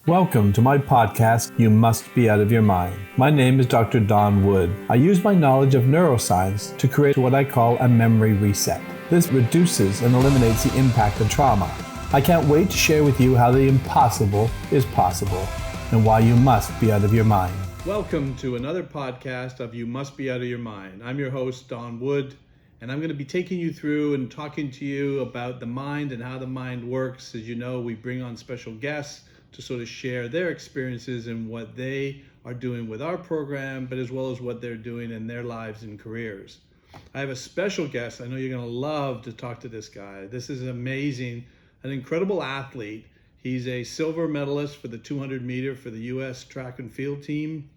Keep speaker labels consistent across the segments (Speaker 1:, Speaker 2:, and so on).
Speaker 1: Welcome to my podcast, You Must Be Out of Your Mind. My name is Dr. Don Wood. I use my knowledge of neuroscience to create what I call a memory reset. This reduces and eliminates the impact of trauma. I can't wait to share with you how the impossible is possible and why you must be out of your mind. Welcome to another podcast of You Must Be Out of Your Mind. I'm your host, Don Wood, and I'm going to be taking you through and talking to you about the mind and how the mind works. As you know, we bring on special guests to sort of share their experiences and what they are doing with our program, but as well as what they're doing in their lives and careers. I have a special guest. I know you're going to love to talk to this guy. This is amazing, an incredible athlete. He's a silver medalist for the 200 meter for the U.S. track and field team.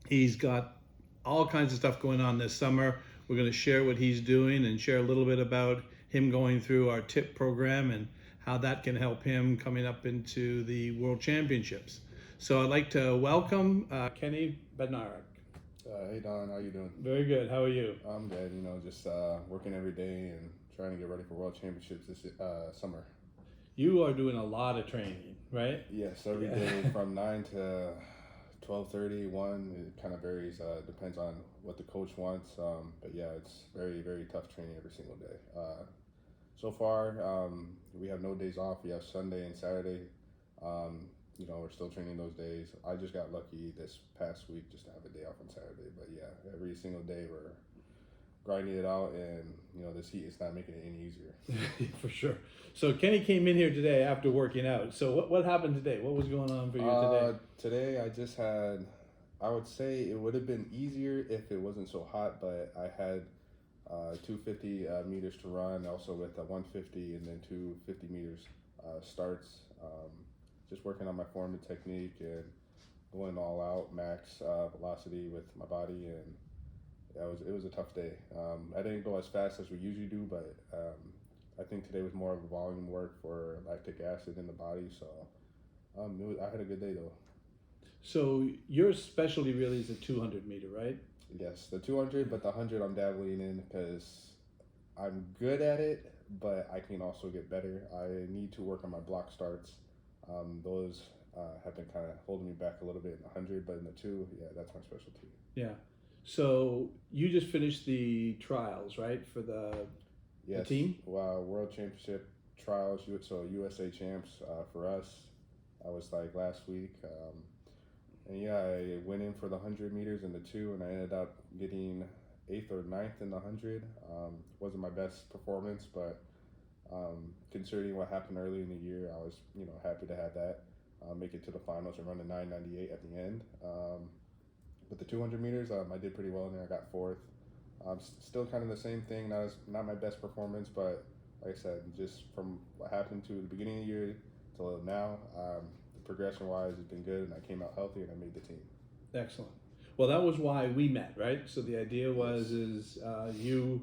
Speaker 1: He's got all kinds of stuff going on this summer. We're going to share what he's doing and share a little bit about him going through our TIPP program and how that can help him coming up into the World Championships. So I'd like to welcome Kenny Bednarek.
Speaker 2: Hey Don, how you doing?
Speaker 1: Very good. How are you?
Speaker 2: I'm good. Just working every day and trying to get ready for World Championships this summer.
Speaker 1: You are doing a lot of training, right?
Speaker 2: Yes, every day from 9 to 12:30, 1. It kind of varies. Depends on what the coach wants. But yeah, it's very, very tough training every single day. So far, we have no days off. We have Sunday and Saturday. We're still training those days. I just got lucky this past week just to have a day off on Saturday. But yeah, every single day we're grinding it out, and this heat is not making it any easier.
Speaker 1: For sure. So Kenny came in here today after working out. So what happened today? What was going on for you today?
Speaker 2: Today I just had, I would say it would have been easier if it wasn't so hot, but I had 250 meters to run, also with 150 and then 250 meters starts. Just working on my form and technique and going all out, max velocity with my body, and it was a tough day. I didn't go as fast as we usually do, but I think today was more of a volume work for lactic acid in the body, so I had a good day though.
Speaker 1: So your specialty really is the 200 meter, right?
Speaker 2: Yes, the 200, but the 100 I'm dabbling in because I'm good at it, but I can also get better. I need to work on my block starts. Those have been kind of holding me back a little bit in the 100, but in the 2, yeah, that's my specialty.
Speaker 1: Yeah. So you just finished the trials, right, for the team?
Speaker 2: World Championship trials, so USA champs for us. I was like last week. And yeah, I went in for the 100 meters in the 2, and I ended up getting 8th or 9th in the 100. Wasn't my best performance, but considering what happened early in the year, I was happy to have that. Make it to the finals and run a 9:98 at the end. With the 200 meters, I did pretty well in there. I got 4th. Still kind of the same thing. Not my best performance, but like I said, just from what happened to the beginning of the year till now, progression-wise, it's been good, and I came out healthy, and I made the team.
Speaker 1: Excellent. Well, that was why we met, right? So the idea was you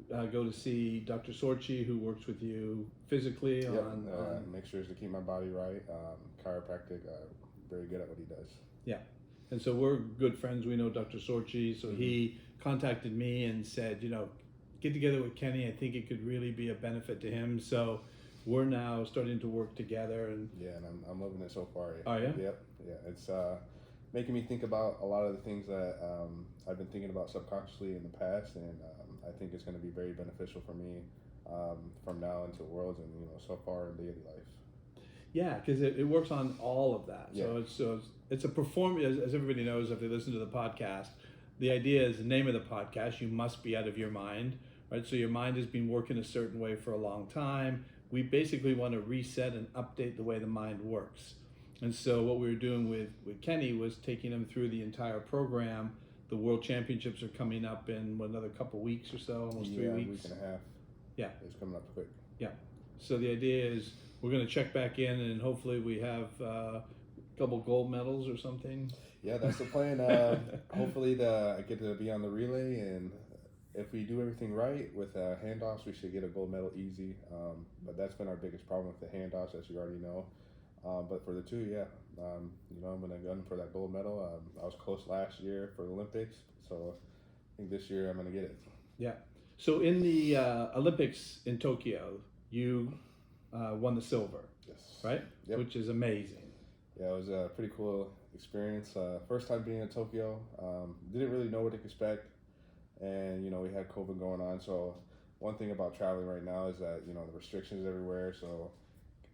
Speaker 1: go to see Dr. Sorchi, who works with you physically.
Speaker 2: Yep.
Speaker 1: on
Speaker 2: make sure to keep my body right. Chiropractic, very good at what he does.
Speaker 1: Yeah. And so we're good friends. We know Dr. Sorchi, so he contacted me and said, get together with Kenny. I think it could really be a benefit to him. So we're now starting to work together. And
Speaker 2: yeah, and I'm loving it so far.
Speaker 1: Oh, yeah?
Speaker 2: Yep. Yeah, it's making me think about a lot of the things that I've been thinking about subconsciously in the past, and I think it's going to be very beneficial for me from now into Worlds and so far in daily life.
Speaker 1: Yeah, because it works on all of that.
Speaker 2: Yeah.
Speaker 1: So it's a performance, as everybody knows if they listen to the podcast. The idea is the name of the podcast, You Must Be Out of Your Mind, right? So your mind has been working a certain way for a long time. We basically want to reset and update the way the mind works. And so what we were doing with Kenny was taking him through the entire program. The World Championships are coming up in another couple weeks or so, almost 3 weeks.
Speaker 2: A week and a half.
Speaker 1: Yeah.
Speaker 2: It's coming up quick.
Speaker 1: Yeah. So the idea is we're going to check back in, and hopefully we have a couple gold medals or something.
Speaker 2: Yeah, that's the plan. Hopefully I get to be on the relay, and if we do everything right with handoffs, we should get a gold medal easy. But that's been our biggest problem with the handoffs, as you already know. But for the 2, yeah, I'm going to gun for that gold medal. I was close last year for the Olympics, so I think this year I'm going to get it.
Speaker 1: Yeah. So in the Olympics in Tokyo, you won the silver.
Speaker 2: Yes.
Speaker 1: Right?
Speaker 2: Yep.
Speaker 1: Which is amazing.
Speaker 2: Yeah, it was a pretty cool experience. First time being in Tokyo. Didn't really know what to expect, and we had COVID going on. So one thing about traveling right now is that the restrictions everywhere. So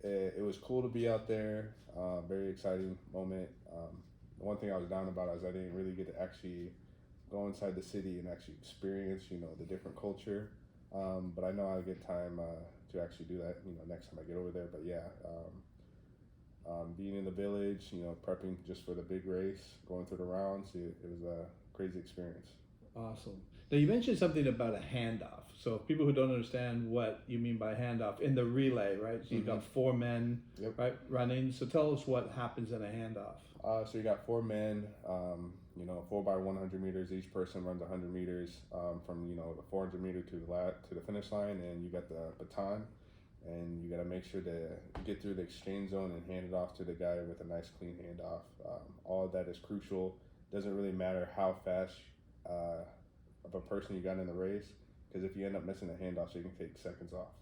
Speaker 2: it was cool to be out there. Very exciting moment. The one thing I was down about is I didn't really get to actually go inside the city and actually experience the different culture. But I know I'll get time to actually do that next time I get over there. But yeah. Being in the village, prepping just for the big race, going through the rounds, it was a crazy experience.
Speaker 1: Awesome. Now you mentioned something about a handoff. So people who don't understand what you mean by handoff in the relay, right? So you've got four men,
Speaker 2: Yep.
Speaker 1: right, running. So tell us what happens in a handoff.
Speaker 2: So you got four men, 4x100 meters. Each person runs 100 meters from the 400-meter to the finish line, and you got the baton, and you got to make sure to get through the exchange zone and hand it off to the guy with a nice clean handoff. All of that is crucial. Doesn't really matter how fast of a person you got in the race, because if you end up missing a handoff, so you can take seconds off.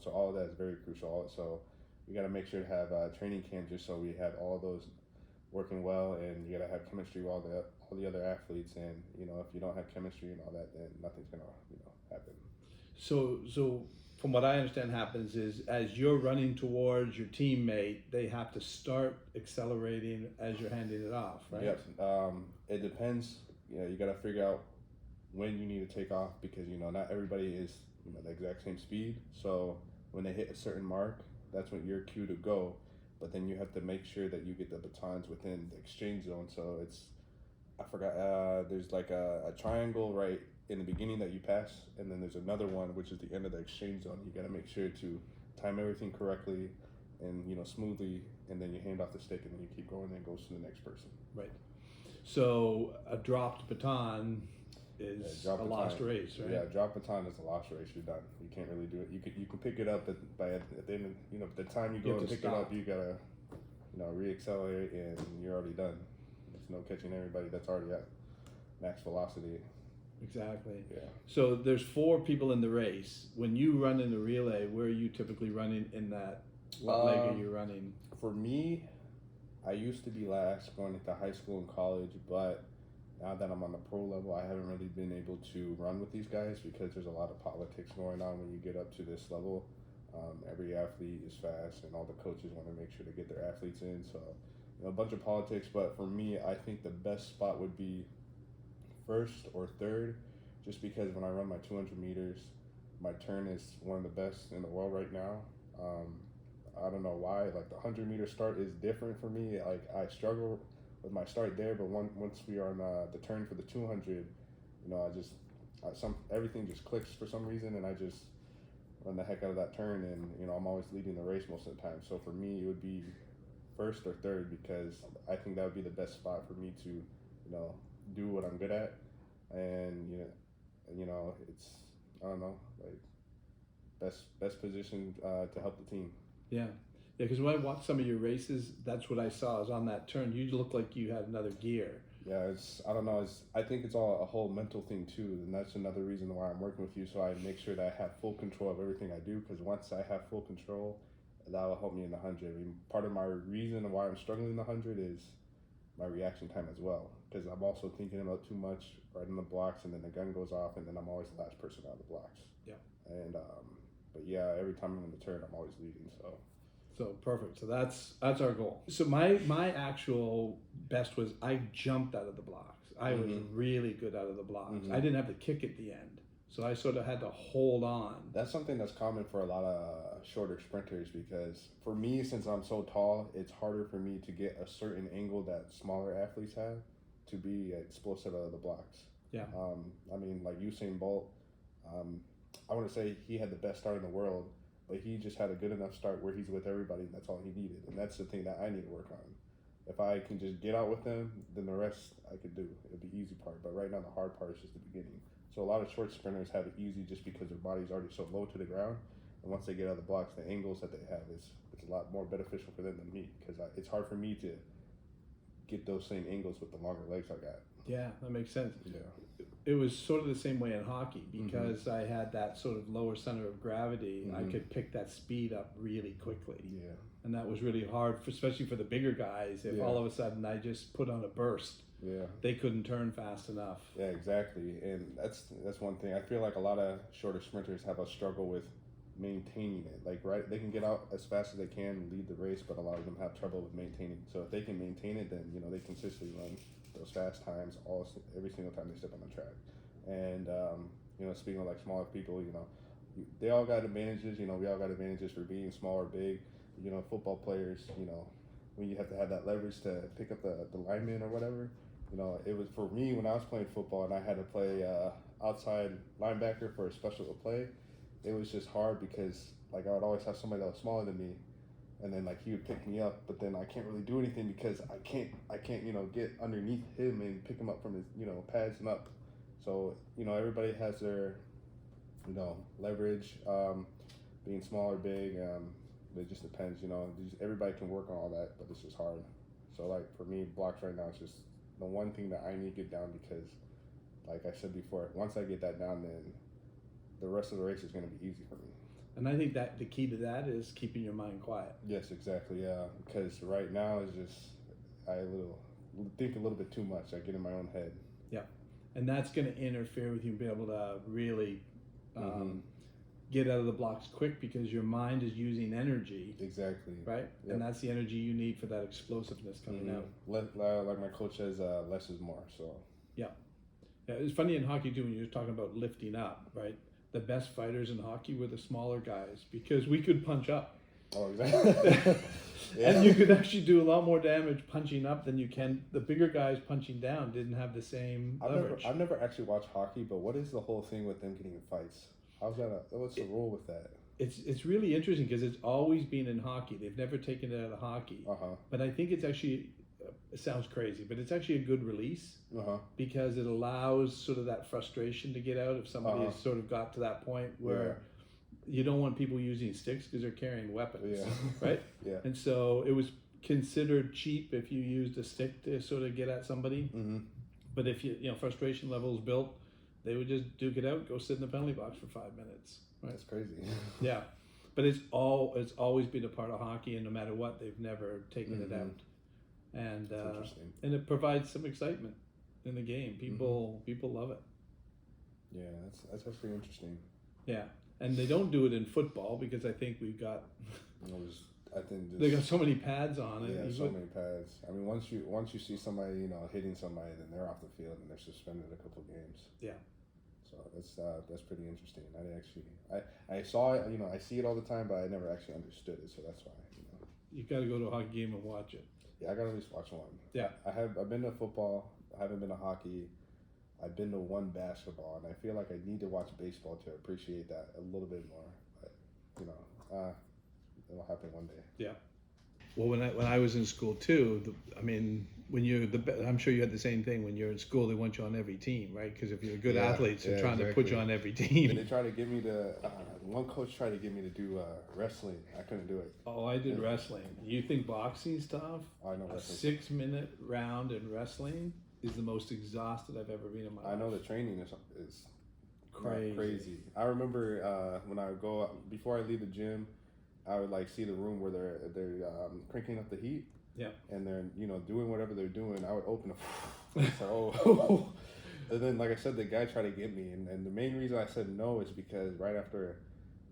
Speaker 2: So all of that is very crucial. So we got to make sure to have training camp just so we have all those working well, and you got to have chemistry with all the other athletes. And if you don't have chemistry and all that, then nothing's gonna happen.
Speaker 1: So from what I understand happens is as you're running towards your teammate, they have to start accelerating as you're handing it off, right?
Speaker 2: Yep. It depends. You got to figure out when you need to take off, because not everybody is the exact same speed. So when they hit a certain mark, that's when you're cue to go. But then you have to make sure that you get the batons within the exchange zone. So I forgot, there's like a triangle right in the beginning that you pass, and then there's another one which is the end of the exchange zone. You got to make sure to time everything correctly and smoothly, and then you hand off the stick, and then you keep going, and it goes to the next person.
Speaker 1: Right. So a dropped baton is a lost race, right?
Speaker 2: Yeah, drop baton is a lost race. You're done. You can't really do it. You can pick it up, but at the end of, the time you go and pick it up, you gotta re-accelerate, and you're already done. There's no catching everybody that's already at max velocity.
Speaker 1: Exactly.
Speaker 2: Yeah.
Speaker 1: So there's four people in the race. When you run in the relay, where are you typically running in that? What leg are you running?
Speaker 2: For me, I used to be last going into high school and college, but now that I'm on the pro level, I haven't really been able to run with these guys because there's a lot of politics going on when you get up to this level. Every athlete is fast, and all the coaches want to make sure to get their athletes in. So, a bunch of politics. But for me, I think the best spot would be first or third, just because when I run my 200 meters, my turn is one of the best in the world right now. I don't know why. Like the 100-meter start is different for me. Like I struggle with my start there, but once we are on the turn for the 200, everything just clicks for some reason, and I just run the heck out of that turn, and I'm always leading the race most of the time. So for me, it would be first or third, because I think that would be the best spot for me to do what I'm good at, and it's, I don't know, like best position to help the team.
Speaker 1: Yeah, because when I watched some of your races, that's what I saw. Is on that turn, you look like you had another gear.
Speaker 2: Yeah, I don't know. I think it's all a whole mental thing too, and that's another reason why I'm working with you. So I make sure that I have full control of everything I do, because once I have full control, that will help me in the 100. I mean, part of my reason why I'm struggling in the 100 is my reaction time as well, because I'm also thinking about too much right in the blocks, and then the gun goes off, and then I'm always the last person out of the blocks.
Speaker 1: Yeah.
Speaker 2: And but yeah, every time I'm in the turn, I'm always leading.
Speaker 1: So perfect. So that's our goal. So my actual best was I jumped out of the blocks. I was really good out of the blocks. I didn't have the kick at the end, so I sort of had to hold on.
Speaker 2: That's something that's common for a lot of shorter sprinters, because for me, since I'm so tall, it's harder for me to get a certain angle that smaller athletes have to be explosive out of the blocks.
Speaker 1: Yeah.
Speaker 2: I mean, like Usain Bolt, I want to say he had the best start in the world, but he just had a good enough start where he's with everybody, and that's all he needed. And that's the thing that I need to work on. If I can just get out with them, then the rest I could do. It'll be the easy part. But right now, the hard part is just the beginning. So a lot of short sprinters have it easy just because their body's already so low to the ground. And once they get out of the blocks, the angles that they have is a lot more beneficial for them than me, because it's hard for me to get those same angles with the longer legs I got.
Speaker 3: Yeah, that makes sense.
Speaker 2: Yeah.
Speaker 3: It was sort of the same way in hockey because I had that sort of lower center of gravity. I could pick that speed up really quickly.
Speaker 2: Yeah.
Speaker 3: And that was really hard, especially for the bigger guys. If all of a sudden I just put on a burst, they couldn't turn fast enough.
Speaker 2: Yeah, exactly. And that's one thing. I feel like a lot of shorter sprinters have a struggle with maintaining it. Like, right, they can get out as fast as they can and lead the race, but a lot of them have trouble with maintaining. So if they can maintain it, then they consistently run those fast times every single time they step on the track. And speaking of like smaller people, they all got advantages. We all got advantages for being small or big. Football players, when you have to have that leverage to pick up the lineman or whatever. It was for me when I was playing football and I had to play outside linebacker for a special play. It was just hard because like I would always have somebody that was smaller than me, and then like he would pick me up, but then I can't really do anything because I can't get underneath him and pick him up from his pads and up. So everybody has their leverage, being small or big. It just depends. Everybody can work on all that, but it's just hard. So like for me, blocks right now is just the one thing that I need to get down because, like I said before, once I get that down, then the rest of the race is going to be easy for me.
Speaker 3: And I think that the key to that is keeping your mind quiet.
Speaker 2: Yes, exactly. Yeah, because right now is just I think a little bit too much. I get in my own head.
Speaker 3: Yeah, and that's going to interfere with you being able to really get out of the blocks quick because your mind is using energy.
Speaker 2: Exactly.
Speaker 3: Right, yep. And that's the energy you need for that explosiveness coming out.
Speaker 2: Like my coach says, less is more. So. Yeah.
Speaker 3: Yeah, it's funny in hockey too when you're talking about lifting up, right? The best fighters in hockey were the smaller guys because we could punch up.
Speaker 2: Oh, exactly.
Speaker 3: And you could actually do a lot more damage punching up than you can. The bigger guys punching down didn't have the same leverage.
Speaker 2: I've never actually watched hockey, but what is the whole thing with them getting in fights? What's the rule with that?
Speaker 3: It's really interesting because it's always been in hockey. They've never taken it out of hockey. But I think it's actually, it sounds crazy, but it's actually a good release because it allows sort of that frustration to get out if somebody has sort of got to that point where you don't want people using sticks because they're carrying weapons, right?
Speaker 2: Yeah.
Speaker 3: And so it was considered cheap if you used a stick to sort of get at somebody. But if frustration levels built, they would just duke it out, go sit in the penalty box for 5 minutes. Right?
Speaker 2: That's crazy.
Speaker 3: Yeah, but it's always been a part of hockey, and no matter what, they've never taken it out. And and it provides some excitement in the game. People love it.
Speaker 2: Yeah, that's actually interesting.
Speaker 3: Yeah, and they don't do it in football because I think we've got. They got so many pads on it.
Speaker 2: Yeah, so many pads. I mean, once you see somebody hitting somebody, then they're off the field and they're suspended a couple of games.
Speaker 3: Yeah.
Speaker 2: So that's pretty interesting. I saw it. I see it all the time, but I never actually understood it. So that's why.
Speaker 3: You got to go to a hockey game and watch it.
Speaker 2: Yeah, I got to at least watch one.
Speaker 3: Yeah.
Speaker 2: I've been to football. I haven't been to hockey. I've been to one basketball, and I feel like I need to watch baseball to appreciate that a little bit more. But it'll happen one day.
Speaker 3: Yeah. Well, when I was in school too, I'm sure you had the same thing. When you're in school, they want you on every team, right? Because if you're a good athlete, they're trying to put you on every team.
Speaker 2: And they try to get me to. One coach tried to get me to do wrestling. I couldn't do it.
Speaker 3: Oh, I did wrestling. You think boxing's tough?
Speaker 2: I know
Speaker 3: a
Speaker 2: wrestling.
Speaker 3: 6-minute round in wrestling is the most exhausted I've ever been in my life.
Speaker 2: I know the training is
Speaker 3: crazy.
Speaker 2: I remember when I would go out, before I leave the gym, I would like see the room where they're cranking up the heat.
Speaker 3: Yeah.
Speaker 2: And they're doing whatever they're doing. I would open it. It's like, oh. And then, like I said, the guy tried to get me, and the main reason I said no is because right after,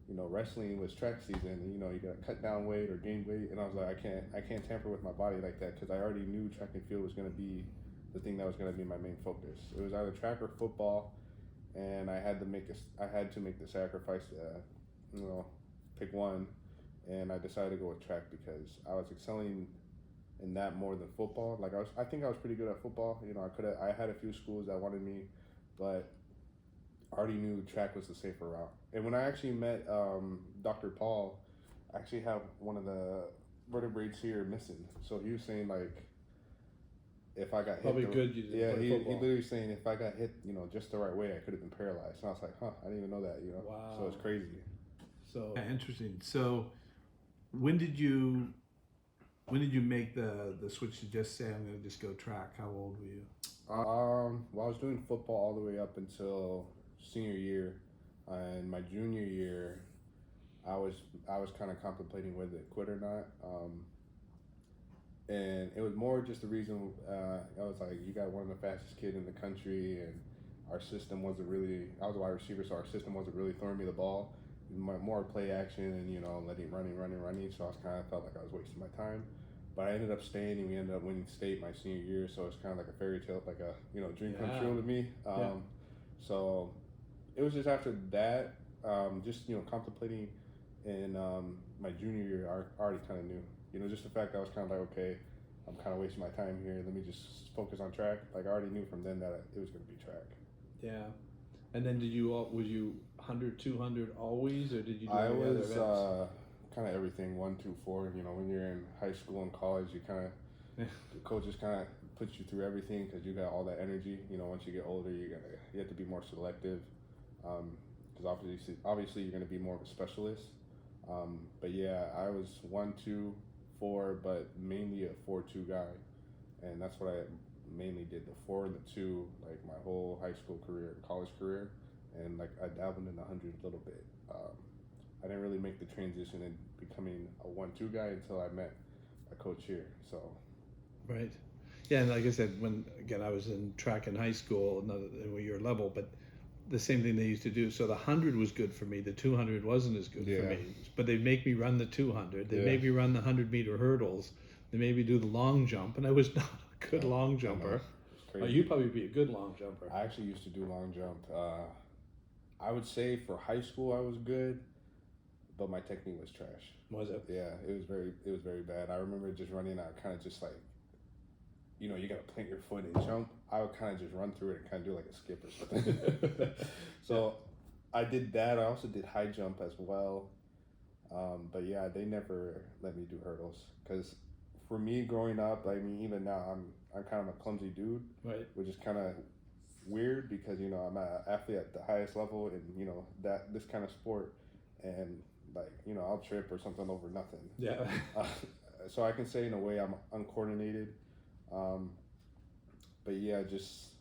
Speaker 2: wrestling was track season. You got to cut down weight or gain weight, and I was like, I can't tamper with my body like that because I already knew track and field was going to be the thing that was going to be my main focus. It was either track or football, and I had to make the sacrifice to, pick one, and I decided to go with track because I was excelling in that more than football. Like I think I was pretty good at football. I had a few schools that wanted me, but I already knew track was the safer route. And when I actually met Dr. Paul, I actually have one of the vertebrae here missing. So he was saying like, if I got
Speaker 3: probably
Speaker 2: hit,
Speaker 3: good. You didn't play football.
Speaker 2: He literally saying if I got hit, just the right way, I could have been paralyzed. And I was like, I didn't even know that.
Speaker 3: Wow.
Speaker 2: So it's crazy.
Speaker 3: So
Speaker 1: interesting. So when did you When did you make the switch to just say, I'm going to just go track? How old were you?
Speaker 2: Well, I was doing football all the way up until senior year. And my junior year, I was kind of contemplating whether to quit or not. And it was more just the reason I was like, you got one of the fastest kids in the country, and our system wasn't really. I was a wide receiver, so our system wasn't really throwing me the ball. More play action and letting running. So I was kind of felt like I was wasting my time. But I ended up staying, and we ended up winning state my senior year. So it's kind of like a fairy tale, like a dream come true to me. So it was just after that, just contemplating. In my junior year, I already kind of knew. Just the fact that I was kind of like, okay, I'm kind of wasting my time here. Let me just focus on track. Like I already knew from then that it was going to be track.
Speaker 3: Yeah. And then was you 100, 200 always, or did you do
Speaker 2: I
Speaker 3: any
Speaker 2: was
Speaker 3: other events?
Speaker 2: Kind of everything 1, 2, 4. When you're in high school and college, you kind of the coaches kind of put you through everything because you got all that energy. Once you get older, you have to be more selective because obviously you're going to be more of a specialist. But yeah, I was 1, 2, 4, but mainly a 4-2 guy, and that's what I mainly did, the 4 and the 2, like my whole high school career, college career, and like I dabbled in the 100 a little bit. I didn't really make the transition in becoming a 1-2 guy until I met a coach here. So,
Speaker 3: right, yeah, and like I said, when again I was in track in high school, not at your level, but the same thing they used to do. So the 100 was good for me. The 200 wasn't as good for me. But they'd make me run the 200. They'd make me run the 100-meter hurdles. They made me do the long jump, and I was not a good long jumper. You'd probably be a good long jumper.
Speaker 2: I actually used to do long jump. I would say for high school I was good, but my technique was trash.
Speaker 3: Was it?
Speaker 2: Yeah, it was very bad. I remember just running out, kind of just like, you got to plant your foot and jump. I would kind of just run through it and kind of do like a skip or something. So I did that. I also did high jump as well. But yeah, they never let me do hurdles because for me growing up, I mean, even now I'm kind of a clumsy dude,
Speaker 3: right?
Speaker 2: Which is kind of weird because I'm an athlete at the highest level in that this kind of sport, and like I'll trip or something over nothing.
Speaker 3: Yeah.
Speaker 2: So I can say in a way I'm uncoordinated. But yeah, just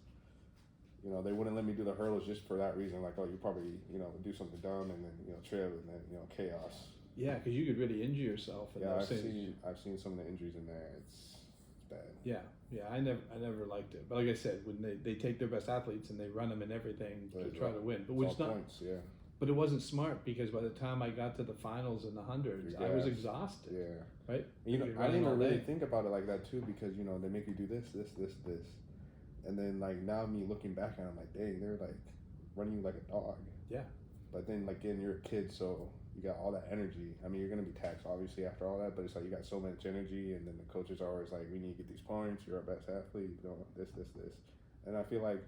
Speaker 2: they wouldn't let me do the hurdles just for that reason. Like, oh, you probably do something dumb and then trip and then chaos.
Speaker 3: Yeah, because you could really injure yourself.
Speaker 2: Yeah, I've seen some of the injuries in there. It's bad.
Speaker 3: Yeah, I never liked it. But like I said, when they take their best athletes and they run them in everything to try to win, but
Speaker 2: it's all points, yeah.
Speaker 3: But it wasn't smart because by the time I got to the finals in the 100s, I was exhausted.
Speaker 2: Yeah.
Speaker 3: Right?
Speaker 2: I didn't even really think about it like that too because, they make you do this. And then like now me looking back and I'm like, dang, they're like running you like a dog.
Speaker 3: Yeah.
Speaker 2: But then like again, you're a kid, so you got all that energy. I mean, you're going to be taxed obviously after all that, but it's like you got so much energy and then the coaches are always like, we need to get these points. You're our best athlete. This. And I feel like,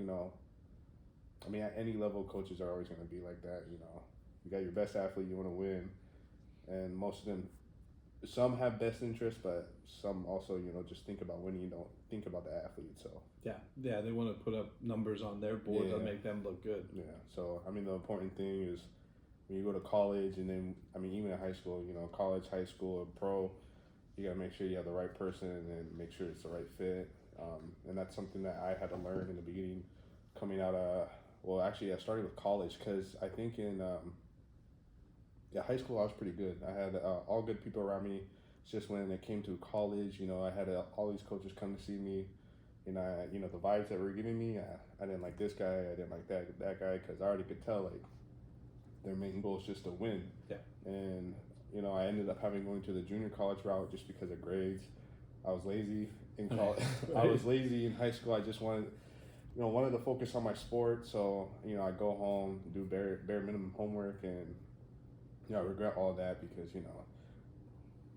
Speaker 2: I mean, at any level, coaches are always going to be like that. You got your best athlete, you want to win, and most of them, some have best interest, but some also, just think about winning. You don't think about the athlete. So
Speaker 3: yeah, they want to put up numbers on their board to make them look good.
Speaker 2: Yeah. So I mean, the important thing is when you go to college, and then I mean, even in high school, college, high school, or pro, you got to make sure you have the right person and then make sure it's the right fit. And that's something that I had to learn in the beginning, coming out of. Well, actually, I started with college because I think in high school I was pretty good. I had all good people around me. It's just when it came to college, I had all these coaches come to see me, and the vibes that were giving me, I didn't like this guy, I didn't like that guy because I already could tell like their main goal is just to win.
Speaker 3: Yeah.
Speaker 2: And I ended up going to the junior college route just because of grades. I was lazy in college. Right. I was lazy in high school. I just wanted to focus on my sport. So, I go home, do bare minimum homework, and, I regret all that because,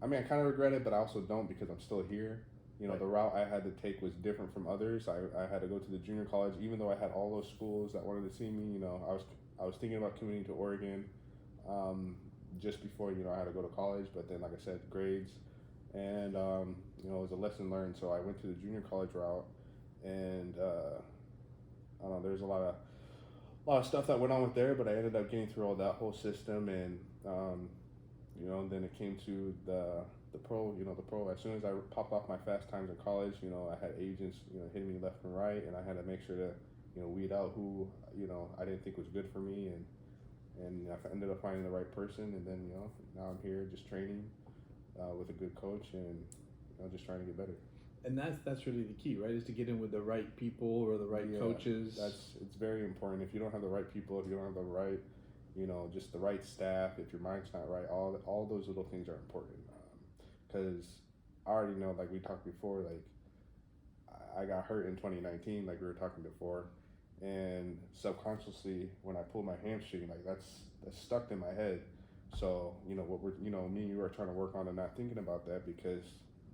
Speaker 2: I mean, I kind of regret it, but I also don't because I'm still here. Right. The route I had to take was different from others. I had to go to the junior college, even though I had all those schools that wanted to see me. I was thinking about commuting to Oregon just before, I had to go to college. But then, like I said, grades, and, it was a lesson learned. So I went to the junior college route, and, I don't know, there's a lot of stuff that went on with there, but I ended up getting through all that whole system, and then it came to the pro, as soon as I popped off my fast times in college, I had agents, hitting me left and right, and I had to make sure to, weed out who, I didn't think was good for me, and I ended up finding the right person, and then, now I'm here just training with a good coach, and, just trying to get better.
Speaker 3: And that's really the key, right? Is to get in with the right people or the right coaches.
Speaker 2: It's very important. If you don't have the right people, if you don't have the right, just the right staff, if your mind's not right, all those little things are important. Because I already know, like we talked before, like I got hurt in 2019, like we were talking before, and subconsciously when I pulled my hamstring, like that's stuck in my head. So what we're me and you are trying to work on and not thinking about that, because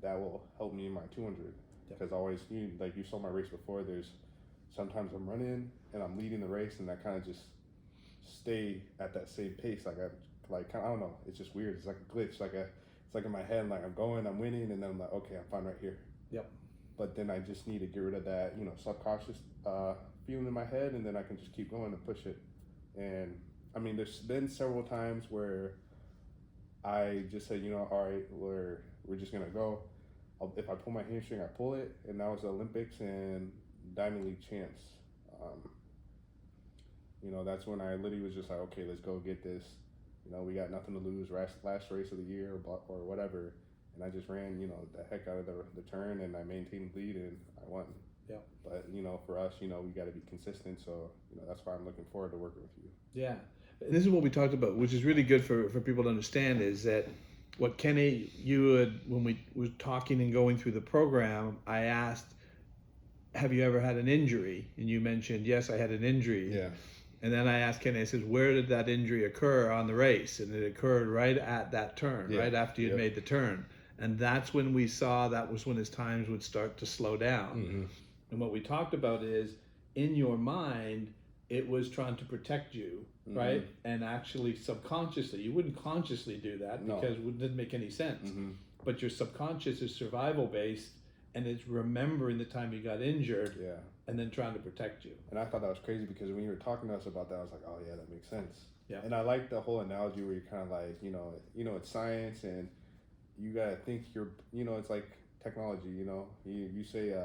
Speaker 2: that will help me in my 200. Because always, like you saw my race before, there's sometimes I'm running and I'm leading the race, and I kind of just stay at that same pace. I don't know. It's just weird. It's like a glitch. It's like in my head, like I'm winning, and then I'm like, okay, I'm fine right here.
Speaker 3: Yep.
Speaker 2: But then I just need to get rid of that, subconscious feeling in my head, and then I can just keep going and push it. And I mean, there's been several times where I just said, all right, we're just gonna go. If I pull my hamstring, I pull it, and that was the Olympics and Diamond League champs. That's when I literally was just like, okay, let's go get this. We got nothing to lose. Last race of the year or whatever, and I just ran, the heck out of the turn, and I maintained the lead, and I won.
Speaker 3: Yeah.
Speaker 2: But for us, we got to be consistent. So that's why I'm looking forward to working with you.
Speaker 3: Yeah, and this is what we talked about, which is really good for people to understand, is that what Kenny, when we were talking and going through the program, I asked, have you ever had an injury? And you mentioned, yes, I had an injury.
Speaker 2: Yeah.
Speaker 3: And then I asked Kenny, I said, where did that injury occur on the race? And it occurred right at that turn, right after you'd made the turn. And that's when we saw that was when his times would start to slow down.
Speaker 2: Mm-hmm.
Speaker 3: And what we talked about is, in your mind, it was trying to protect you,
Speaker 2: mm-hmm.
Speaker 3: right? And actually subconsciously, you wouldn't consciously do that because it didn't make any sense.
Speaker 2: Mm-hmm.
Speaker 3: But your subconscious is survival based, and it's remembering the time you got injured and then trying to protect you.
Speaker 2: And I thought that was crazy, because when you were talking to us about that, I was like, oh yeah, that makes sense.
Speaker 3: Yeah.
Speaker 2: And I like the whole analogy where you're kind of like, it's science, and you gotta think it's like technology, you say,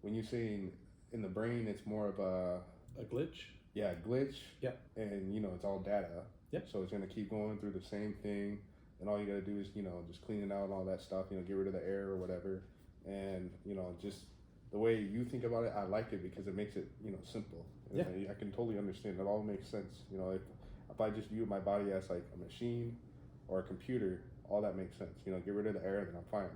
Speaker 2: when you say in the brain, it's more of a
Speaker 3: glitch.
Speaker 2: Yeah, glitch.
Speaker 3: Yep.
Speaker 2: And it's all data.
Speaker 3: Yep.
Speaker 2: So it's gonna keep going through the same thing, and all you gotta do is just clean it out and all that stuff. Get rid of the air or whatever, and just the way you think about it, I like it because it makes it simple.
Speaker 3: Yeah.
Speaker 2: I can totally understand. It all makes sense. If I just view my body as like a machine or a computer, all that makes sense. Get rid of the error, then I'm fine.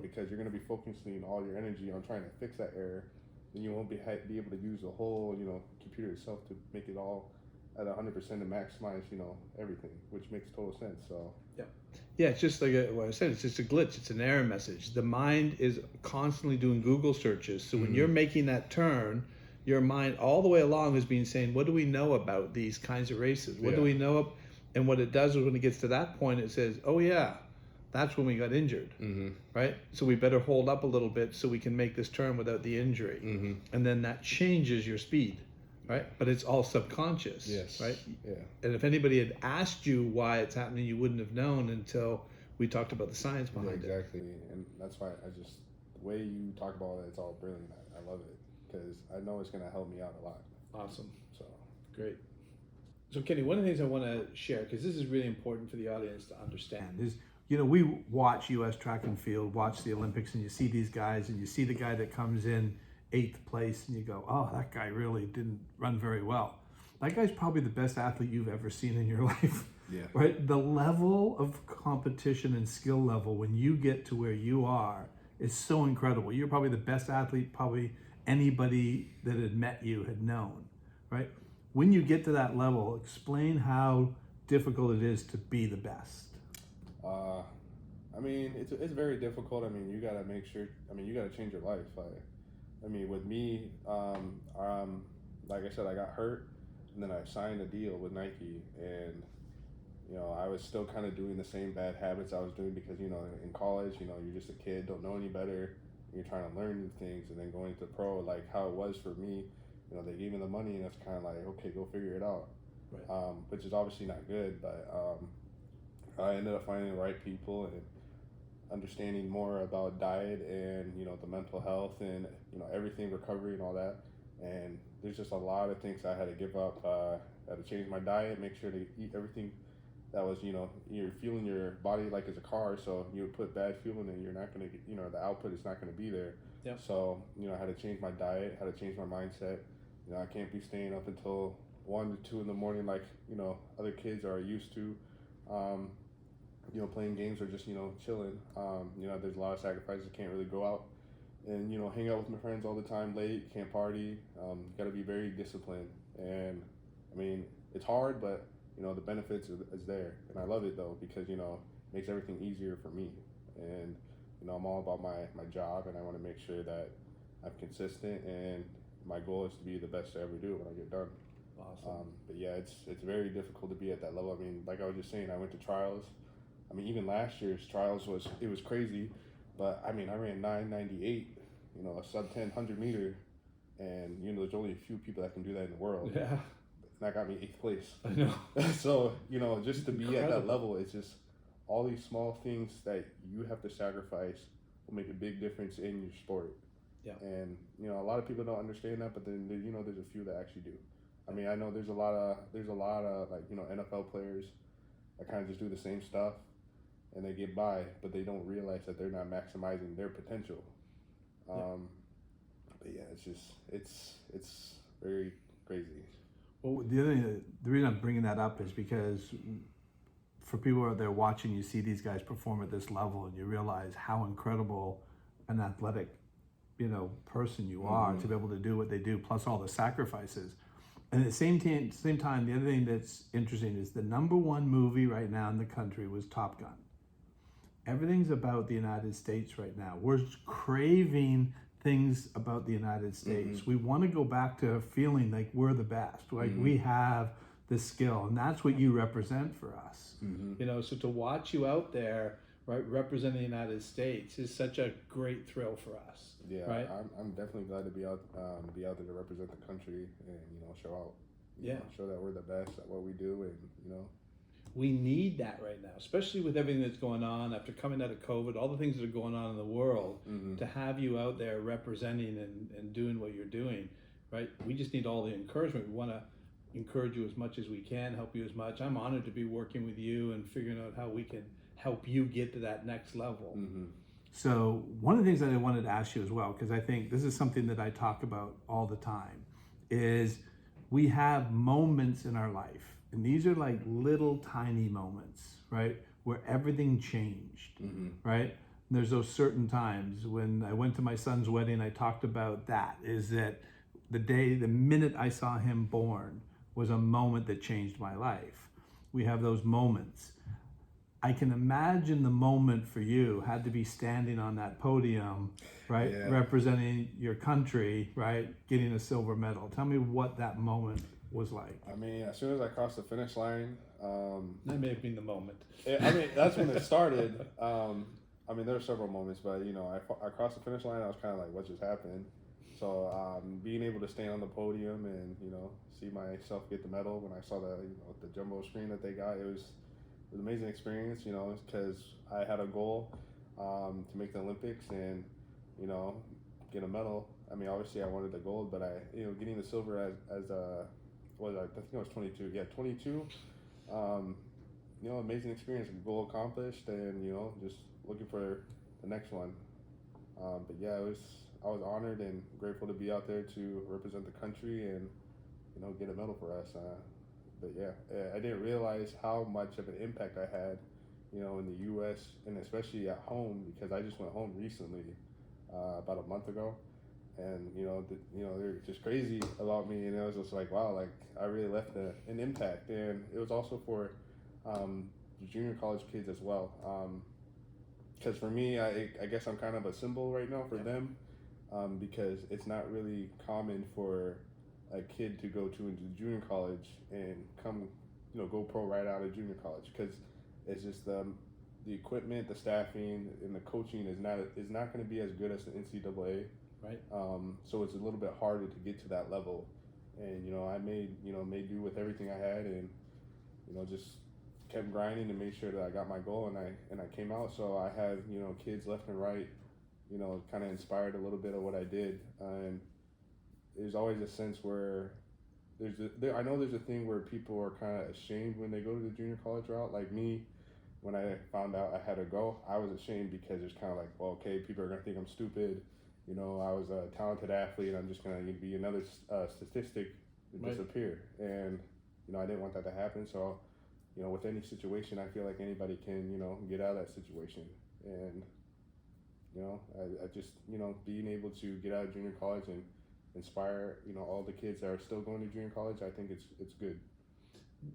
Speaker 2: Because you're going to be focusing all your energy on trying to fix that error, then you won't be able to use the whole, computer itself to make it all at 100% and maximize, everything, which makes total sense. So
Speaker 3: yeah, it's just like what I said. It's just a glitch. It's an error message. The mind is constantly doing Google searches. So when you're making that turn, your mind all the way along has been saying, what do we know about these kinds of races? What do we know? And what it does is when it gets to that point, it says, oh yeah, that's when we got injured, right? So we better hold up a little bit so we can make this turn without the injury. And then that changes your speed, right? But it's all subconscious, right?
Speaker 2: Yeah.
Speaker 3: And if anybody had asked you why it's happening, you wouldn't have known until we talked about the science behind it.
Speaker 2: Exactly. And that's why the way you talk about it, it's all brilliant. I love it, because I know it's going to help me out a lot.
Speaker 3: Awesome.
Speaker 2: So
Speaker 3: great. So Kenny, one of the things I want to share, because this is really important for the audience to understand, is
Speaker 1: we watch U.S. track and field, watch the Olympics, and you see these guys, and you see the guy that comes in 8th place, and you go, oh, that guy really didn't run very well. That guy's probably the best athlete you've ever seen in your life.
Speaker 2: Yeah.
Speaker 1: Right? The level of competition and skill level when you get to where you are is so incredible. You're probably the best athlete probably anybody that had met you had known, right? When you get to that level, explain how difficult it is to be the best.
Speaker 2: It's very difficult. You got to make sure, you got to change your life. With me, like I said, I got hurt, and then I signed a deal with Nike, and, I was still kind of doing the same bad habits I was doing because, in college, you're just a kid, don't know any better, you're trying to learn new things, and then going to pro, like how it was for me, they gave me the money, and it's kind of like, okay, go figure it out.
Speaker 3: Right.
Speaker 2: Which is obviously not good, but I ended up finding the right people and understanding more about diet and, you know, the mental health and, you know, everything, recovery and all that. And there's just a lot of things I had to give up. I had to change my diet, make sure to eat everything that was, you know, you're fueling your body like it's a car. So you put bad fuel in it, you're not going to get, you know, the output is not going to be there.
Speaker 3: Yep.
Speaker 2: So, you know, I had to change my diet, had to change my mindset. You know, I can't be staying up until 1 to 2 in the morning like, you know, other kids are used to. You know, playing games or just, you know, chilling. You know, there's a lot of sacrifices. Can't really go out and, you know, hang out with my friends all the time late, can't party. Got to be very disciplined. And, I mean, it's hard, but, you know, the benefits is there. And I love it, though, because, you know, it makes everything easier for me. And, you know, I'm all about my job, and I want to make sure that I'm consistent, and my goal is to be the best I ever do when I get done.
Speaker 3: Awesome.
Speaker 2: But, yeah, it's very difficult to be at that level. I mean, like I was just saying, I went to trials. I mean, even last year's trials was crazy, but I mean, I ran 9:98, you know, a sub 10 100-meter, and you know, there's only a few people that can do that in the world.
Speaker 3: Yeah.
Speaker 2: And that got me 8th place.
Speaker 3: I know.
Speaker 2: So, you know, just to be
Speaker 3: Incredible.
Speaker 2: at that level, it's just all these small things that you have to sacrifice will make a big difference in your sport.
Speaker 3: Yeah.
Speaker 2: And, you know, a lot of people don't understand that, but then, you know, there's a few that actually do. I mean, I know there's a lot of like, you know, NFL players that kind of just do the same stuff and they get by, but they don't realize that they're not maximizing their potential. But yeah, it's very crazy.
Speaker 1: Well, the reason I'm bringing that up is because for people out there watching, you see these guys perform at this level, and you realize how incredible an athletic, you know, person you are to be able to do what they do, plus all the sacrifices. And at the same time, the other thing that's interesting is the #1 movie right now in the country was Top Gun. Everything's about the United States right now. We're craving things about the United States. We want to go back to feeling like we're the best, like we have the skill, and that's what you represent for us.
Speaker 3: You know, so to watch you out there, right, represent the United States is such a great thrill for us.
Speaker 2: Yeah,
Speaker 3: right?
Speaker 2: I'm definitely glad to be out there to represent the country and, you know, show out. You know, show that we're the best at what we do, and, you know.
Speaker 3: We need that right now, especially with everything that's going on after coming out of COVID, all the things that are going on in the world, to have you out there representing and doing what you're doing, right? We just need all the encouragement. We want to encourage you as much as we can, help you as much. I'm honored to be working with you and figuring out how we can help you get to that next level.
Speaker 1: So one of the things that I wanted to ask you as well, because I think this is something that I talk about all the time, is we have moments in our life, and these are like little tiny moments, right, where everything changed, right? And there's those certain times when I went to my son's wedding, I talked about that, is that the minute I saw him born was a moment that changed my life. We have those moments. I can imagine the moment for you had to be standing on that podium, right, representing your country, right, getting a silver medal. Tell me what that moment was like.
Speaker 2: I mean, as soon as I crossed the finish line,
Speaker 3: that may have been the moment.
Speaker 2: I mean, that's when it started. I mean, there were several moments, but, you know, I crossed the finish line. I was kind of like, what just happened? So being able to stand on the podium and, you know, see myself get the medal when I saw the jumbo screen that they got, it was an amazing experience, you know, because I had a goal to make the Olympics and, you know, get a medal. I mean, obviously I wanted the gold, but getting the silver as I think it was 22. Yeah, 22. You know, amazing experience, goal accomplished, and, you know, just looking for the next one. But yeah, I was honored and grateful to be out there to represent the country and, you know, get a medal for us. But yeah, I didn't realize how much of an impact I had, you know, in the U.S. and especially at home, because I just went home recently, about a month ago, and they're just crazy about me, and it was just like, wow, like I really left an impact, and it was also for junior college kids as well, because for me, I guess I'm kind of a symbol right now for them, because it's not really common for a kid to go into junior college and come, you know, go pro right out of junior college, because it's just the equipment, the staffing, and the coaching is not going to be as good as the NCAA.
Speaker 3: Right.
Speaker 2: So it's a little bit harder to get to that level, and, you know, I made do with everything I had, and, you know, just kept grinding to make sure that I got my goal, and I came out. So I had, you know, kids left and right, you know, kind of inspired a little bit of what I did. And there's always a sense where I know there's a thing where people are kind of ashamed when they go to the junior college route. Like me, when I found out I had to go, I was ashamed because it's kind of like, well, okay, people are gonna think I'm stupid. You know, I was a talented athlete. I'm just gonna be another statistic to disappear. And you know, I didn't want that to happen. So, you know, with any situation, I feel like anybody can, you know, get out of that situation. And you know, I just, you know, being able to get out of junior college and inspire, you know, all the kids that are still going to junior college, I think it's good.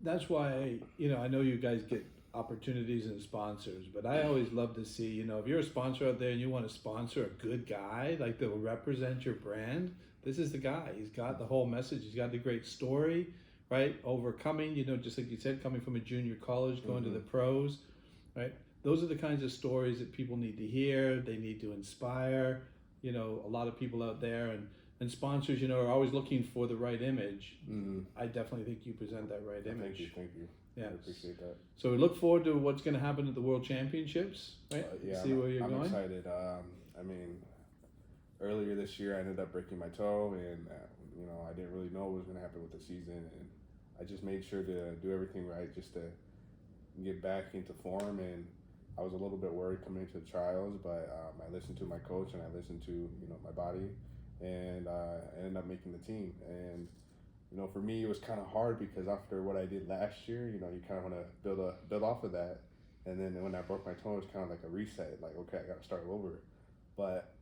Speaker 3: That's why, you know, I know you guys get opportunities and sponsors, but I always love to see, you know, if you're a sponsor out there and you want to sponsor a good guy, like that will represent your brand, this is the guy. He's got the whole message. He's got the great story, right? Overcoming, you know, just like you said, coming from a junior college, going to the pros, right? Those are the kinds of stories that people need to hear. They need to inspire, you know, a lot of people out there, and sponsors, you know, are always looking for the right image. I definitely think you present that right image.
Speaker 2: Thank you.
Speaker 3: Yeah,
Speaker 2: I appreciate that.
Speaker 3: So we look forward to what's going to happen at the World Championships, right?
Speaker 2: Yeah,
Speaker 3: see where you're
Speaker 2: I'm
Speaker 3: going.
Speaker 2: excited. I mean, earlier this year I ended up breaking my toe, and you know, I didn't really know what was going to happen with the season, and I just made sure to do everything right just to get back into form. And I was a little bit worried coming into the trials, but I listened to my coach and I listened to, you know, my body, and I ended up making the team. And you know, for me, it was kind of hard because after what I did last year, you know, you kind of want to build off of that. And then when I broke my toe, it was kind of like a reset. Like, okay, I got to start over. But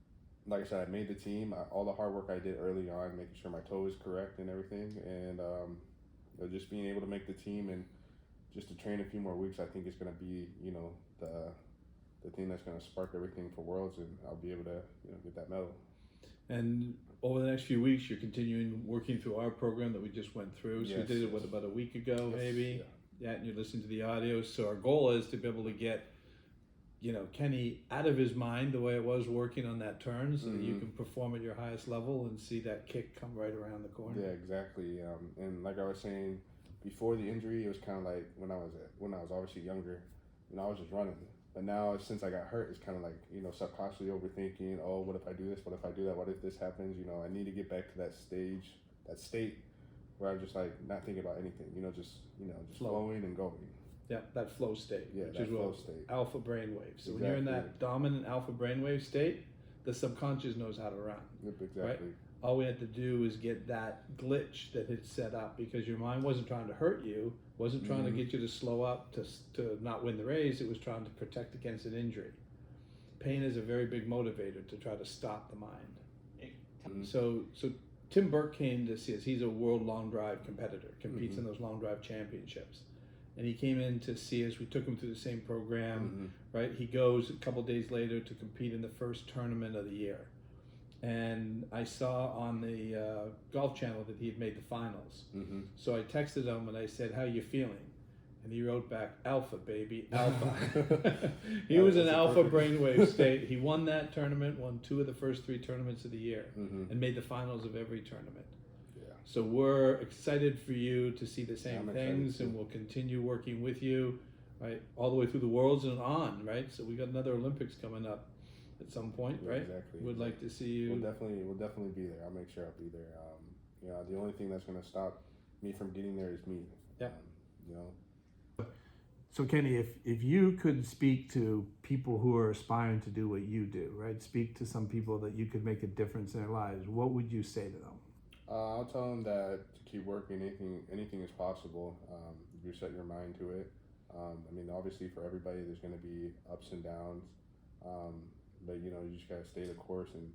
Speaker 2: like I said, I made the team. All the hard work I did early on, making sure my toe was correct and everything, and you know, just being able to make the team and just to train a few more weeks, I think it's going to be, you know, the thing that's going to spark everything for Worlds, and I'll be able to, you know, get that medal.
Speaker 3: And over the next few weeks, you're continuing working through our program that we just went through. So we did it, about a week ago, maybe? Yeah, and you're listening to the audio. So our goal is to be able to get, you know, Kenny out of his mind the way it was working on that turn, so that you can perform at your highest level and see that kick come right around the corner.
Speaker 2: Yeah, exactly. And like I was saying, before the injury, it was kind of like when I was obviously younger, you know, I was just running. But now, since I got hurt, it's kind of like, you know, subconsciously overthinking, oh, what if I do this? What if I do that? What if this happens? You know, I need to get back to that state where I'm just like not thinking about anything, you know, just flowing and going.
Speaker 3: Yeah, that flow state, which is
Speaker 2: flow state.
Speaker 3: Alpha brainwave. So when you're in that dominant alpha brainwave state, the subconscious knows how to run.
Speaker 2: Yep, exactly.
Speaker 3: Right? All we had to do is get that glitch that had set up, because your mind wasn't trying to hurt you, wasn't trying to get you to slow up to not win the race. It was trying to protect against an injury. Pain is a very big motivator to try to stop the mind. So Tim Burke came to see us. He's a world long drive competitor, competes in those long drive championships. And he came in to see us. We took him through the same program, right? He goes a couple days later to compete in the first tournament of the year. And I saw on the Golf Channel that he had made the finals. So I texted him and I said, "How you feeling?" And he wrote back, "Alpha, baby, alpha." He was in alpha brainwave state. He won that tournament, won 2 of the first 3 tournaments of the year, and made the finals of every tournament. So we're excited for you to see the same things, and we'll continue working with you, right, all the way through the Worlds and on, right? So we got another Olympics coming up at some point, right?
Speaker 2: Exactly.
Speaker 3: We'd like to see you.
Speaker 2: We'll definitely be there. I'll make sure I'll be there. You know, the only thing that's going to stop me from getting there is me.
Speaker 3: Yeah.
Speaker 2: You know.
Speaker 1: So Kenny, if you could speak to people who are aspiring to do what you do, right? Speak to some people that you could make a difference in their lives. What would you say to them?
Speaker 2: I'll tell them that to keep working. Anything is possible. If you set your mind to it. I mean, obviously for everybody, there's going to be ups and downs. But you know, you just gotta stay the course, and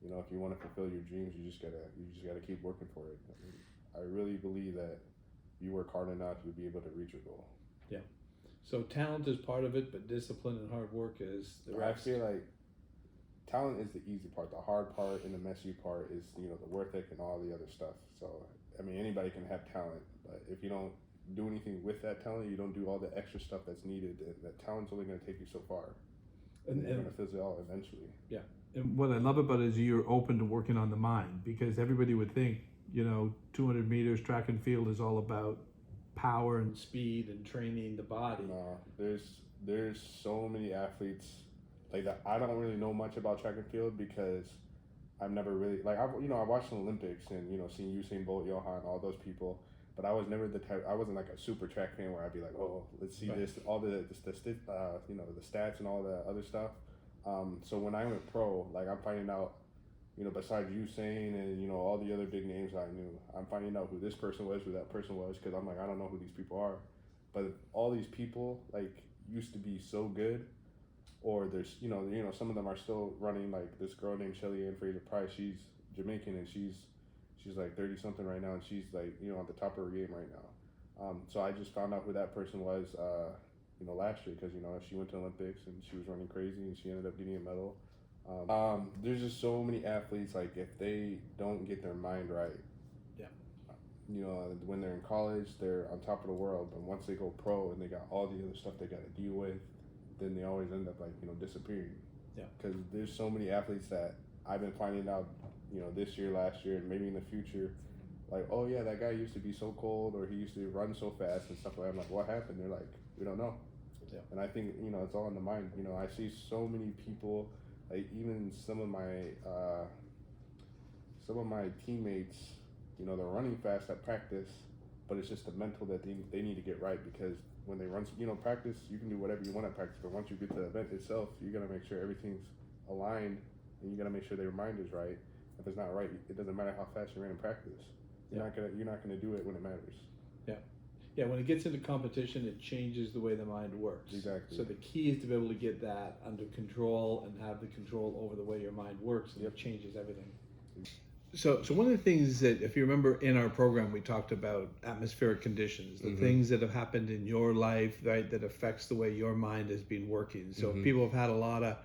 Speaker 2: you know, if you want to fulfill your dreams, you just gotta keep working for it. I really believe that if you work hard enough, you'll be able to reach your goal.
Speaker 3: Yeah. So talent is part of it, but discipline and hard work is the rest.
Speaker 2: I feel like talent is the easy part. The hard part and the messy part is, you know, the work ethic and all the other stuff. So I mean, anybody can have talent, but if you don't do anything with that talent, you don't do all the extra stuff that's needed, that talent's only going to take you so far. And you're going to fizzle out eventually.
Speaker 3: Yeah.
Speaker 1: And what I love about it is you're open to working on the mind, because everybody would think, you know, 200 meters track and field is all about
Speaker 3: power and speed and training the body.
Speaker 2: No, there's so many athletes like that. I don't really know much about track and field because I've never really I watched the Olympics and seen Usain Bolt, Johan, all those people, but I was never the type. I wasn't like a super track fan where I'd be like, oh, let's see this, all the stats and all the other stuff. So when I went pro, like I'm finding out, besides Usain and all the other big names I knew, I'm finding out who this person was, who that person was, because I'm like, I don't know who these people are, but all these people like used to be so good. Or there's, some of them are still running, like this girl named Shelly Ann Fraser-Price. She's Jamaican and she's like 30 something right now, and she's like, at the top of her game right now. So I just found out who that person was, last year because she went to Olympics and she was running crazy and she ended up getting a medal. There's just so many athletes, like if they don't get their mind right, when they're in college, they're on top of the world, but once they go pro and they got all the other stuff they got to deal with, then they always end up disappearing. Yeah. Because there's so many athletes that I've been finding out, this year, last year, and maybe in the future, like, oh yeah, that guy used to be so cold, or he used to run so fast and stuff like that. I'm like, what happened? They're like, we don't know. Yeah. And I think it's all in the mind. I see so many people, like even some of my teammates, they're running fast at practice, but it's just the mental that they need to get right, because when they run, practice, you can do whatever you want at practice, but once you get to the event itself, you got to make sure everything's aligned, and you got to make sure their mind is right. If it's not right, it doesn't matter how fast you ran in practice. You're not gonna do it when it matters.
Speaker 3: Yeah. When it gets into competition, it changes the way the mind works.
Speaker 2: Exactly.
Speaker 3: So the key is to be able to get that under control and have the control over the way your mind works, and it changes everything. So one of the things that, if you remember in our program, we talked about atmospheric conditions, the things that have happened in your life, right, that affects the way your mind has been working. So if people have had a lot of,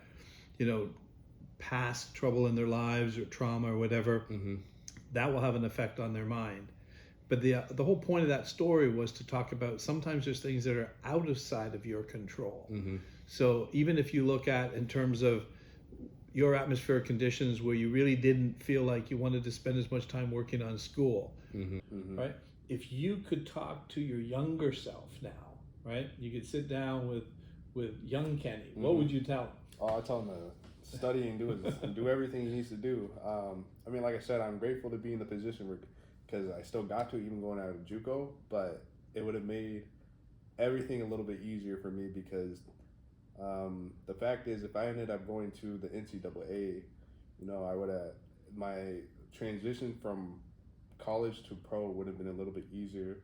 Speaker 3: past trouble in their lives or trauma or whatever, that will have an effect on their mind. But the whole point of that story was to talk about sometimes there's things that are out of sight of your control. So even if you look at in terms of your atmospheric conditions where you really didn't feel like you wanted to spend as much time working on school, right? If you could talk to your younger self now, right? You could sit down with young Kenny. What would you tell him?
Speaker 2: Oh, I tell him to study and do everything he needs to do. I mean, like I said, I'm grateful to be in the position where, because I still got to, even going out of JUCO, but it would have made everything a little bit easier for me, because the fact is, if I ended up going to the NCAA, I would have, my transition from college to pro would have been a little bit easier.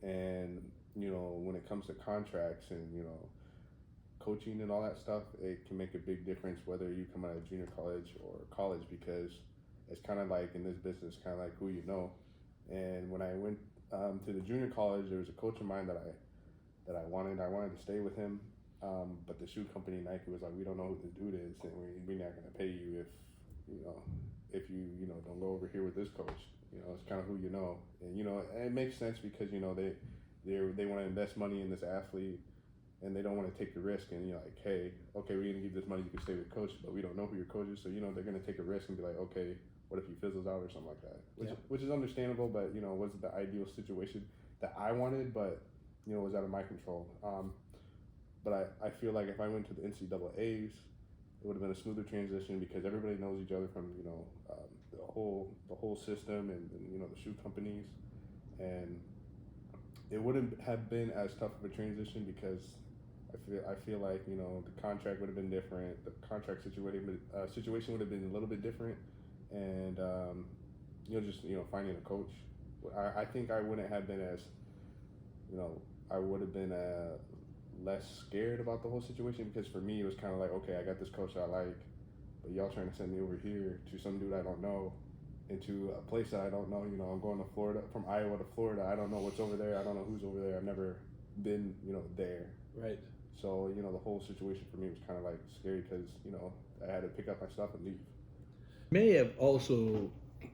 Speaker 2: And, when it comes to contracts and, coaching and all that stuff, it can make a big difference whether you come out of junior college or college, because it's kind of like in this business, kind of like who you know. And when I went to the junior college, there was a coach of mine that I wanted to stay with him. But the shoe company, Nike, was like, we don't know who this dude is, and we're not going to pay you if you don't go over here with this coach. It's kind of who you know. And, it makes sense because, they want to invest money in this athlete, and they don't want to take the risk. And you're like, hey, okay, we're going to give this money, you can stay with coach, but we don't know who your coach is. So, they're going to take a risk and be like, okay, what if he fizzles out or something like that? Which is understandable, but, wasn't the ideal situation that I wanted, but, was out of my control. But I feel like if I went to the NCAAs, it would have been a smoother transition, because everybody knows each other from the whole system and the shoe companies, and it wouldn't have been as tough of a transition, because I feel like the contract would have been different, the contract situation would have been a little bit different, and just finding a coach, I think I wouldn't have been as I would have been less scared about the whole situation, because for me it was kind of like, okay, I got this coach I like, but y'all trying to send me over here to some dude I don't know, into a place that I don't know. I'm going to Florida, from Iowa to Florida. I don't know what's over there. I don't know who's over there. I've never been there.
Speaker 3: Right.
Speaker 2: So the whole situation for me was kind of like scary, because I had to pick up my stuff and leave.
Speaker 3: May have also,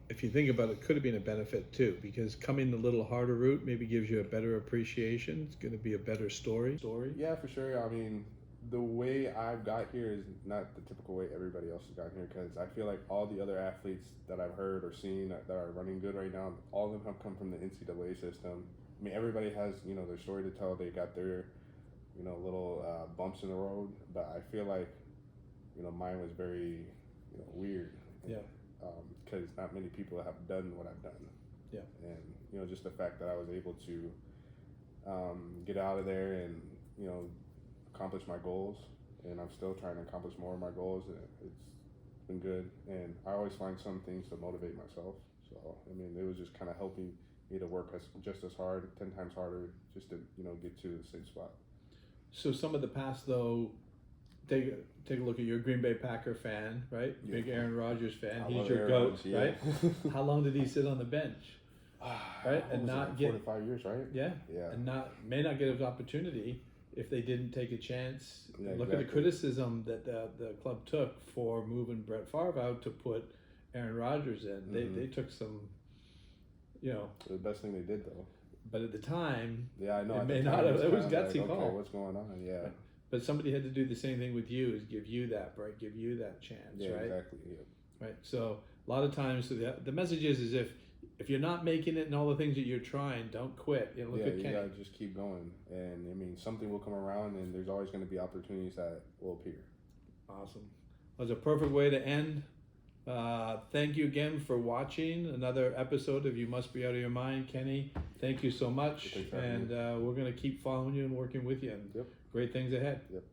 Speaker 3: if you think about it, could have been a benefit too, because coming the little harder route maybe gives you a better appreciation. It's going to be a better story.
Speaker 2: Yeah, for sure. I mean, the way I've got here is not the typical way everybody else has gotten here, because I feel like all the other athletes that I've heard or seen that are running good right now, all of them have come from the NCAA system, I mean, everybody has, you know, their story to tell. They got their, you know, little bumps in the road, but I feel like, you know, mine was very, you know, weird.
Speaker 3: Yeah.
Speaker 2: Because not many people have done what I've done.
Speaker 3: Yeah.
Speaker 2: And, you know, just the fact that I was able to get out of there and, you know, accomplish my goals, and I'm still trying to accomplish more of my goals. It's been good, and I always find some things to motivate myself. So, I mean, it was just kind of helping me to work just as hard, 10 times harder, just to, you know, get to the same spot.
Speaker 3: So some of the past, though, take a look at your Green Bay Packer fan, right?
Speaker 2: Yeah.
Speaker 3: Big Aaron Rodgers fan.
Speaker 2: I
Speaker 3: He's
Speaker 2: love
Speaker 3: your
Speaker 2: Aaron
Speaker 3: GOAT,
Speaker 2: Rodgers, yeah.
Speaker 3: right? How long did he sit on the bench? Right, and not get
Speaker 2: 4 to 5 years, right?
Speaker 3: Yeah,
Speaker 2: yeah,
Speaker 3: and may not get his opportunity if they didn't take a chance.
Speaker 2: Yeah,
Speaker 3: Look at the criticism that the club took for moving Brett Favre out to put Aaron Rodgers in. They took some, you know.
Speaker 2: The best thing they did, though.
Speaker 3: But at the time,
Speaker 2: yeah, I know.
Speaker 3: It may not have. It was gutsy
Speaker 2: like,
Speaker 3: call.
Speaker 2: Okay, what's going on? Yeah.
Speaker 3: But somebody had to do the same thing with you, is give you that break, give you that chance,
Speaker 2: yeah,
Speaker 3: right?
Speaker 2: Exactly. Yeah.
Speaker 3: Right. So a lot of times, so the message is if you're not making it in all the things that you're trying, don't quit. You know, look at
Speaker 2: you
Speaker 3: Kenny.
Speaker 2: gotta just keep going, and I mean, something will come around, and there's always going to be opportunities that will appear.
Speaker 3: Awesome. Well, it's a perfect way to end. Thank you again for watching another episode of You Must Be Out of Your Mind. Kenny, thank you so much.
Speaker 2: Thanks for
Speaker 3: And
Speaker 2: having me.
Speaker 3: we're going to keep following you and working with you. And
Speaker 2: Yep.
Speaker 3: great things ahead.
Speaker 2: Yep.